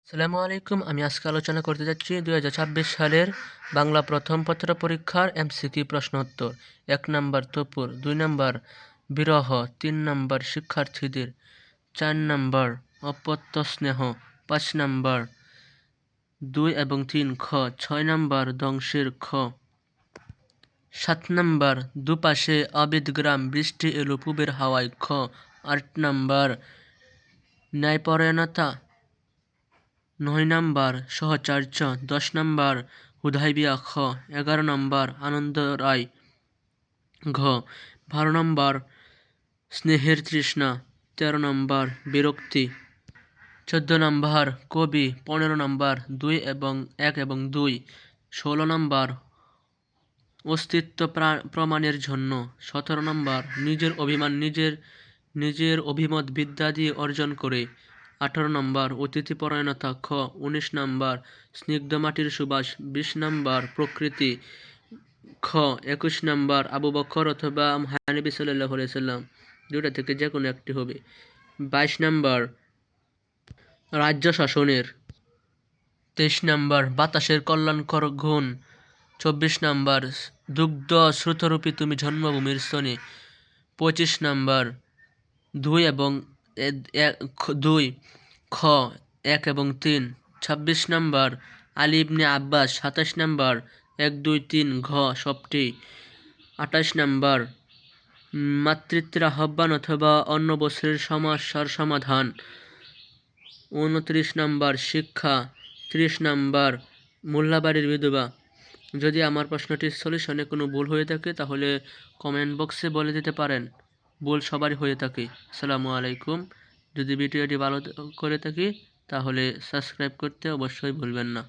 আসসালামু আলাইকুম। আমি আজকে আলোচনা করতে যাচ্ছি 2026 সালের বাংলা প্রথম পত্র পরীক্ষার এমসিকিউ প্রশ্ন উত্তর। 1 নম্বর তপুর, 2 নম্বর বিরহ, 3 নম্বর শিক্ষার্থীদের, 4 নম্বর অপত্য স্নেহ, 5 নম্বর 2 এবং 3 খ, 6 নম্বর ধ্বংসের খ, 7 নম্বর দুপাশে আবিদ গ্রাম বৃষ্টি এলো পূবের হাওয়ায় খ, 8 নম্বর ন্যায়পরায়ণতা, 9 নম্বর সহচর্য, 10 নম্বর হুদাইবিয়া খ, 11 নম্বর আনন্দ রায় ঘ, 12 নম্বর স্নেহের তৃষ্ণা, 13 নম্বর বিরক্তি, 14 নম্বর কবি, 15 নম্বর 1 এবং 2, 16 নম্বর অস্তিত্ব প্রমাণের জন্য, 17 নম্বর নিজের অভিমত বিদ্যা দিয়ে অর্জন করে, 18 নম্বর অতিথিপরায়ণতা খ, 19 নম্বর স্নিগ্ধ মাটির সুবাস, 20 নম্বর প্রকৃতি খ, 21 নম্বর আবু বকর অথবা নবী সাল্লাল্লাহু আলাইহি সাল্লাম, দুটো থেকে যে কোনো একটি হবে, 22 নম্বর রাজ্য শাসনের, 23 নম্বর বাতাসের কল্যাণকর গুণ, 24 নম্বর দুগ্ধ শ্রুতরূপী তুমি জন্মভূমির স্তনে, 25 নম্বর 2 এবং 2 খ, 1 এবং 3, 26 নম্বর আলী ইবনে আব্বাস, 27 নম্বর 1, 2, 3 ঘ সবটি, 28 নম্বর মাতৃত্বের আহ্বান অথবা অন্য বছরের সমস্যার সমাধান, 29 নম্বর শিক্ষা, 30 নম্বর মোল্লাবাড়ির বিধবা। যদি আমার প্রশ্নটির সলিউশনে কোনো ভুল হয়ে থাকে তাহলে কমেন্ট বক্সে বলে দিতে পারেন। ভুল সবারই হয়ে থাকে। আসসালামু আলাইকুম। যদি ভিডিওটি ভালো করে থাকি তাহলে সাবস্ক্রাইব করতে অবশ্যই ভুলবেন না।